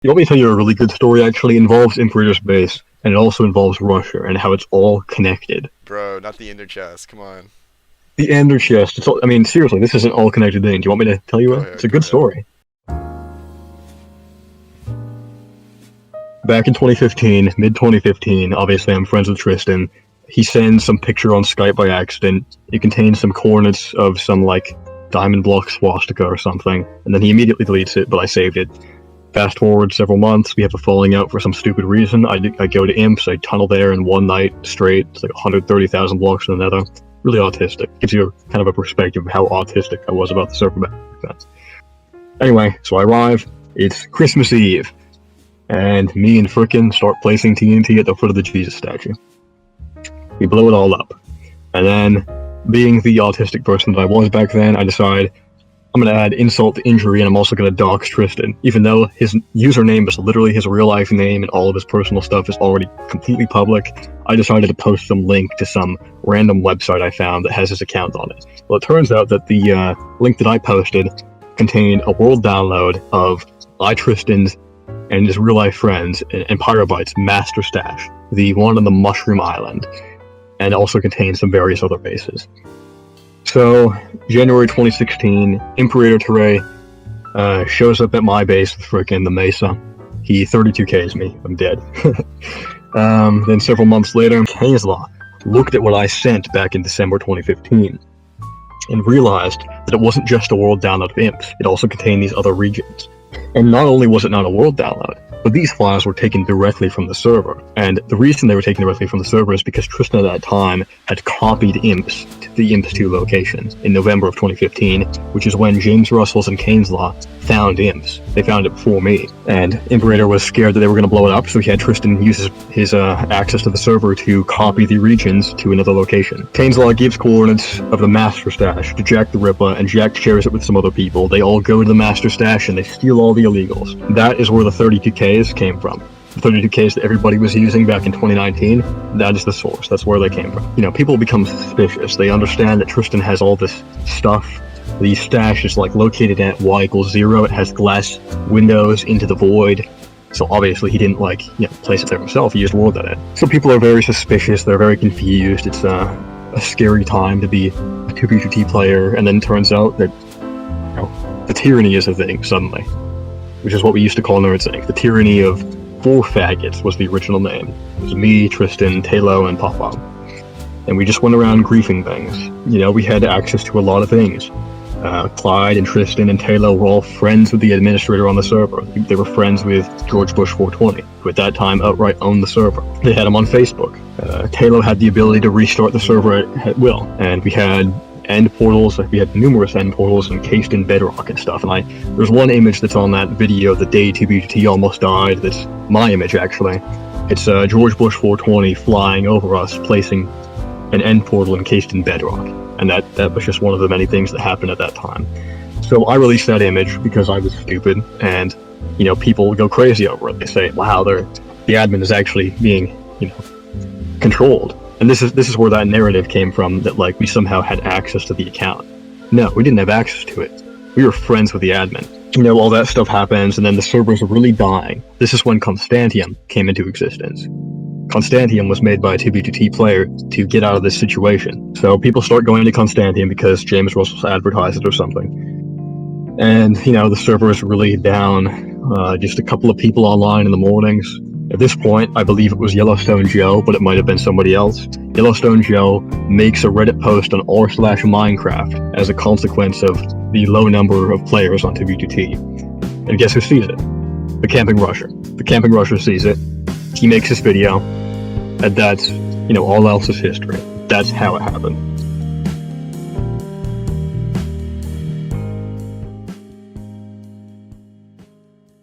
You want me to tell you a really good story, actually? It involves Imperator's base, and it also involves Russia, and how it's all connected. Bro, not the Ender chest. Come on. The Ender chest, it's all, I mean, seriously, this is an all-connected thing. Do you want me to tell you Go it? It's ahead, a go good ahead. story. Back in 2015, mid-2015, obviously I'm friends with Tristan. He sends some picture on Skype by accident. It contains some coordinates of some, like, diamond block swastika or something, and then he immediately deletes it, but I saved it. Fast forward several months, we have a falling out for some stupid reason. I go to Imps, I tunnel there in one night straight. It's like 130,000 blocks in the nether. Really autistic. Gives you kind of a perspective of how autistic I was about the server back then. Anyway, so I arrive. It's Christmas Eve. And me and Frickin' start placing TNT at the foot of the Jesus statue. We blow it all up. And then, being the autistic person that I was back then, I decide I'm going to add insult to injury, and I'm also going to dox Tristan. Even though his username is literally his real life name and all of his personal stuff is already completely public, I decided to post some link to some random website I found that has his account on it. Well, it turns out that the link that I posted contained a world download of Tristan's and his real life friends and Pyrobyte's master stash, the one on the Mushroom Island, and also contains some various other bases. So, January 2016, Imperator Teray shows up at my base with frickin' the Mesa. He 32Ks me, I'm dead. Then several months later, Kayslaw looked at what I sent back in December 2015 and realized that it wasn't just a world download of Imps, it also contained these other regions. And not only was it not a world download, but these files were taken directly from the server. And the reason they were taken directly from the server is because Tristan at that time had copied Imps to the Imps 2 location in November of 2015, which is when James Russell's and Kaneslaw found Imps. They found it before me. And Imperator was scared that they were going to blow it up, so he had Tristan use his access to the server to copy the regions to another location. Kaneslaw gives coordinates of the master stash to Jack the Ripper, and Jack shares it with some other people. They all go to the master stash and they steal all the illegals. That is where the 32Ks came from. The 32Ks that everybody was using back in 2019, that is the source. That's where they came from. You know, people become suspicious. They understand that Tristan has all this stuff. The stash is like located at y=0. It has glass windows into the void. So obviously he didn't place it there himself. He used world edit. So people are very suspicious. They're very confused. It's a scary time to be a 2v2t player. And then it turns out that the tyranny is a thing suddenly, which is what we used to call Nerdsync. The tyranny of 4 faggots was the original name. It was me, Tristan, Talo, and Pop-Pop. And we just went around griefing things. You know, we had access to a lot of things. Clyde and Tristan and Talo were all friends with the administrator on the server. They were friends with George Bush 420, who at that time outright owned the server. They had him on Facebook. Talo had the ability to restart the server at will. And we had end portals, we had numerous end portals encased in bedrock and stuff, and there's one image that's on that video the day 2b2t almost died, that's my image actually. It's George Bush 420 flying over us, placing an end portal encased in bedrock, and that was just one of the many things that happened at that time. So I released that image because I was stupid, and people go crazy over it. They say, wow, the admin is actually being controlled. And this is where that narrative came from, that we somehow had access to the account. No, we didn't have access to it. We were friends with the admin. All that stuff happens, and then the servers are really dying. This is when Constantium came into existence. Constantium was made by a 2b2t player to get out of this situation. So people start going to Constantium because James Russell's advertised it or something. And, the server is really down. Just a couple of people online in the mornings. At this point, I believe it was Yellowstone Joe, but it might have been somebody else. Yellowstone Joe makes a Reddit post on r/Minecraft as a consequence of the low number of players on 2v2t. And guess who sees it? The Camping Rusher. The Camping Rusher sees it. He makes this video, and that's, all else is history. That's how it happened.